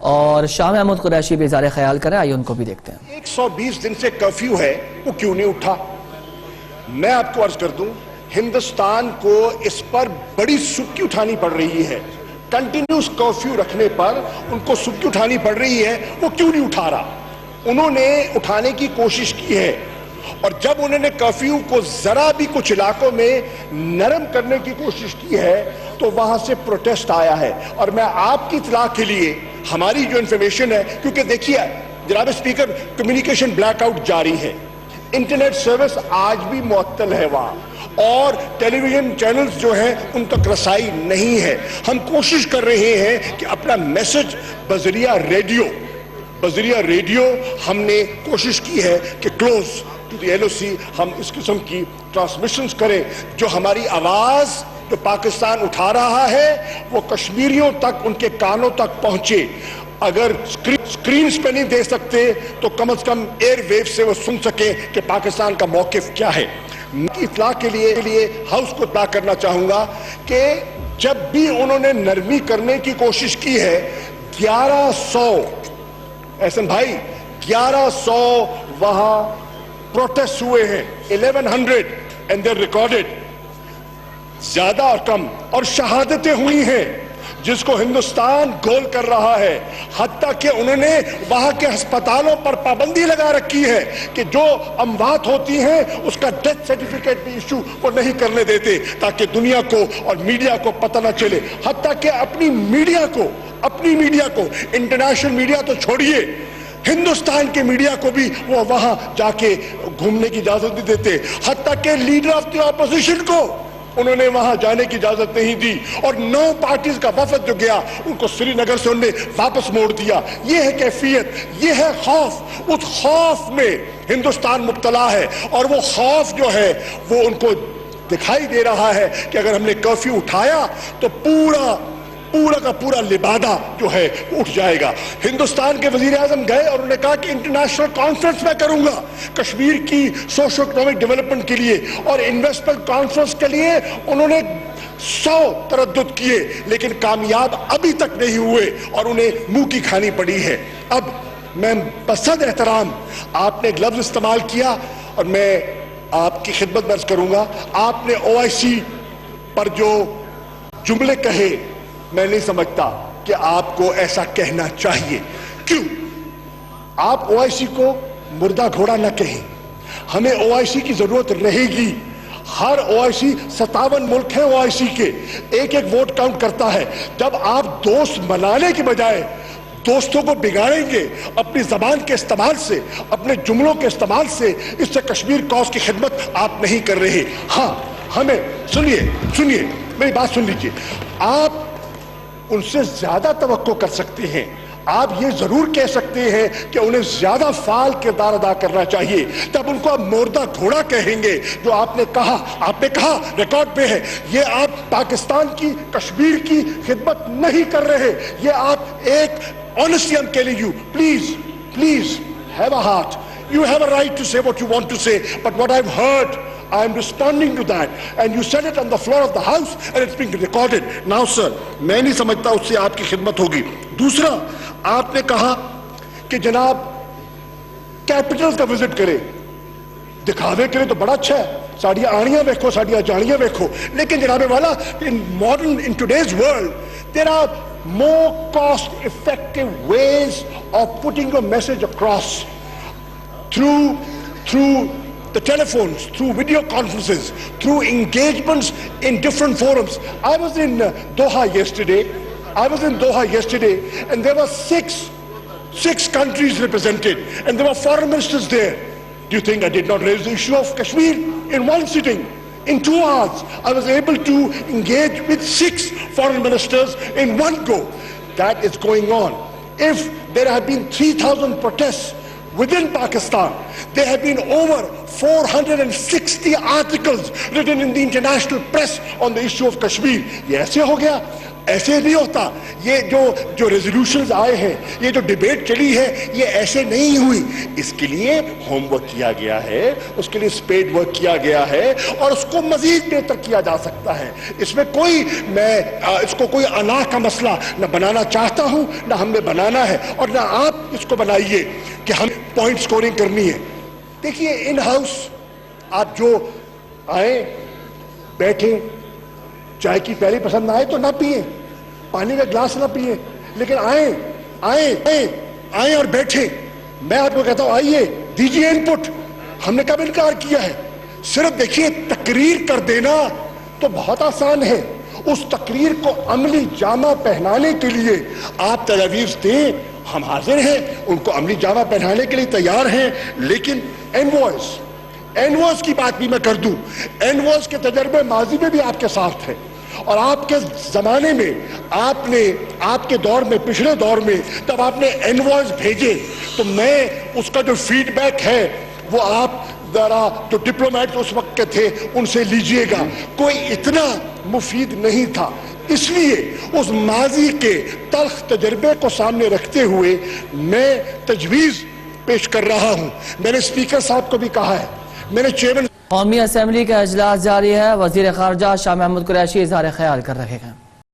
اور شاہ محمود قریشی بھی اظہار خیال کریں، آئیے ان کو بھی دیکھتے ہیں۔ 120 دن سے کرفیو ہے، وہ کیوں نہیں اٹھا؟ میں آپ کو عرض کر دوں، ہندوستان کو اس پر بڑی سبکی اٹھانی پڑ رہی ہے۔ کنٹینیوس کرفیو رکھنے پر ان کو سبکی اٹھانی پڑ رہی ہے، وہ کیوں نہیں اٹھا رہا؟ انہوں نے اٹھانے کی کوشش کی ہے، اور جب انہوں نے کرفیو کو ذرا بھی کچھ علاقوں میں نرم کرنے کی کوشش کی ہے تو وہاں سے پروٹیسٹ آیا ہے۔ اور میں آپ کی اطلاع کے لیے ہماری جو انفارمیشن ہے، کیونکہ دیکھیے جناب اسپیکر، کمیونیکیشن بلیک آؤٹ جاری ہے، انٹرنیٹ سروس آج بھی معطل ہے وہاں، اور ٹیلی ویژن چینلز جو ہیں ان تک رسائی نہیں ہے۔ ہم کوشش کر رہے ہیں کہ اپنا میسج بذریعہ ریڈیو ہم نے کوشش کی ہے کہ close to the L O C ہم اس قسم کی ٹرانسمیشنز کریں، جو ہماری آواز جو پاکستان اٹھا رہا ہے وہ کشمیریوں تک، ان کے کانوں تک پہنچے۔ اگر سکرینز پہ نہیں دے سکتے تو کم از کم ایئر ویو سے وہ سن سکیں کہ پاکستان کا موقف کیا ہے۔ اطلاع کے لیے ہاؤس کو اطلاع کرنا چاہوں گا کہ جب بھی انہوں نے نرمی کرنے کی کوشش کی ہے، 1100 احسن بھائی 1100 وہاں پروٹیسٹ ہوئے ہیں، 1100 and they're recorded، زیادہ اور کم، اور شہادتیں ہوئی ہیں جس کو ہندوستان گول کر رہا ہے۔ حتیٰ کہ انہوں نے وہاں کے ہسپتالوں پر پابندی لگا رکھی ہے کہ جو اموات ہوتی ہیں اس کا ڈیتھ سرٹیفکیٹ بھی ایشو وہ نہیں کرنے دیتے، تاکہ دنیا کو اور میڈیا کو پتہ نہ چلے۔ حتیٰ کہ اپنی میڈیا کو انٹرنیشنل میڈیا تو چھوڑیے، ہندوستان کے میڈیا کو بھی وہ وہاں جا کے گھومنے کی اجازت نہیں دیتے۔ حتیٰ کہ لیڈر آف دی اپوزیشن کو انہوں نے وہاں جانے کی اجازت نہیں دی، اور 9 پارٹیز کا وفد جو گیا ان کو سری نگر سے انہوں نے واپس موڑ دیا۔ یہ ہے کیفیت، یہ ہے خوف۔ اس خوف میں ہندوستان مبتلا ہے، اور وہ خوف جو ہے وہ ان کو دکھائی دے رہا ہے کہ اگر ہم نے کرفیو اٹھایا تو پورا کا پورا لبادہ جو ہے اٹھ جائے گا۔ ہندوستان کے وزیر اعظم گئے اور انہوں نے کہا کہ انٹرنیشنل کانفرنس میں کروں گا کشمیر کی سوشو اکنامک ڈیولپمنٹ کے لیے، اور انویسٹمنٹ کانفرنس کے لیے انہوں نے 100 تردد کیے، لیکن کامیاب ابھی تک نہیں ہوئے، اور انہیں منہ کی کھانی پڑی ہے۔ اب میں بصد احترام، آپ نے ایک لفظ استعمال کیا اور میں آپ کی خدمت میں عرض کروں گا، آپ نے OIC پر جو جملے کہے میں نہیں سمجھتا کہ آپ کو ایسا کہنا چاہیے۔ کیوں؟ آپ OIC کو مردہ گھوڑا نہ کہیں، ہمیں OIC کی ضرورت رہے گی۔ ہر OIC 57 ملک ہیں OIC کے، ایک ووٹ کاؤنٹ کرتا ہے۔ جب آپ دوست منانے کی بجائے دوستوں کو بگاڑیں گے اپنی زبان کے استعمال سے، اپنے جملوں کے استعمال سے، اس سے کشمیر کاز کی خدمت آپ نہیں کر رہے۔ ہاں، ہمیں سنیے میری بات سن لیجیے، آپ ان سے زیادہ توقع کر سکتے ہیں۔ آپ یہ ضرور کہہ سکتے ہیں کہ انہیں زیادہ فعال کردار ادا کرنا چاہیے۔ تب ان کو آپ مردہ گھوڑا کہیں گے، جو آپ نے کہا ریکارڈ پہ ہے، یہ آپ پاکستان کی، کشمیر کی خدمت نہیں کر رہے۔ یہ آپ ایک honestly I'm telling you, please have a heart. You have a right to say what you want to say, but what I've heard, I'm responding to that, and you said it on the floor of the house and it's being recorded. Now sir, میں نہیں سمجھتا اس سے آپ کی خدمت ہوگی۔ دوسرا، آپ نے کہا کہ جناب کیپٹل کا وزٹ کرے، دکھاوے کرے تو بڑا اچھا ہے، ساڑیاں آڑیاں ویکھو، ساڑیاں جاڑیاں ویکھو، لیکن جناب والا in today's world there are more cost-effective ways of putting your message across through the telephones, through video conferences, through engagements in different forums. I was in Doha yesterday, and there were six countries represented, and there were foreign ministers there. Do you think I did not raise the issue of Kashmir in one sitting? In 2 hours, I was able to engage with 6 foreign ministers in one go. That is going on. If there have been 3,000 protests within Pakistan, there have been over 460 articles written in the international press on the issue of Kashmir. یہ ایسے ہو گیا ایسے نہیں ہوتا. یہ جو resolutions آئے ہیں, یہ جو ڈیبیٹ چلی ہے, یہ ایسے نہیں ہوئی. اس کے لیے ہوم ورک کیا گیا ہے, اس کے لیے اسپیڈ ورک کیا گیا ہے, اور اس کو مزید بہتر کیا جا سکتا ہے. اس میں میں اس کو کوئی انا کا مسئلہ نہ بنانا چاہتا ہوں, نہ ہم نے بنانا ہے, اور نہ آپ اس کو بنائیے کہ ہم پوائنٹ سکورنگ کرنی ہے. دیکھیے ان ہاؤس آپ جو آئیں, بیٹھیں, چائے کی پیالی پسند نہ آئے تو نہ پیئیں, پانی کا گلاس نہ پیئیں, لیکن آئیں اور بیٹھیں. میں آپ کو کہتا ہوں آئیے, دیجیے ان پٹ. ہم نے کب انکار کیا ہے؟ صرف دیکھیے تقریر کر دینا تو بہت آسان ہے, اس تقریر کو عملی جامہ پہنانے کے لیے آپ تجاویز دیں, ہم حاضر ہیں, ان کو عملی جامہ پہنانے کے لیے تیار ہیں. لیکن انوائس کی بات بھی میں کر دوں. انوائس کے تجربے ماضی میں بھی آپ کے ساتھ ہیں, اور آپ کے زمانے میں آپ کے دور میں, پچھلے دور میں جب آپ نے انوائس بھیجے تو میں اس کا جو فیڈ بیک ہے وہ آپ ذرا جو ڈپلومیٹ اس وقت کے تھے ان سے لیجئے گا, کوئی اتنا مفید نہیں تھا. اس لیے اس ماضی کے تلخ تجربے کو سامنے رکھتے ہوئے میں تجویز پیش کر رہا ہوں. میں نے اسپیکر صاحب کو بھی کہا ہے, میں نے چیئرمین. قومی اسمبلی کا اجلاس جاری ہے. وزیر خارجہ شاہ محمود قریشی اظہار خیال کر رہے ہیں.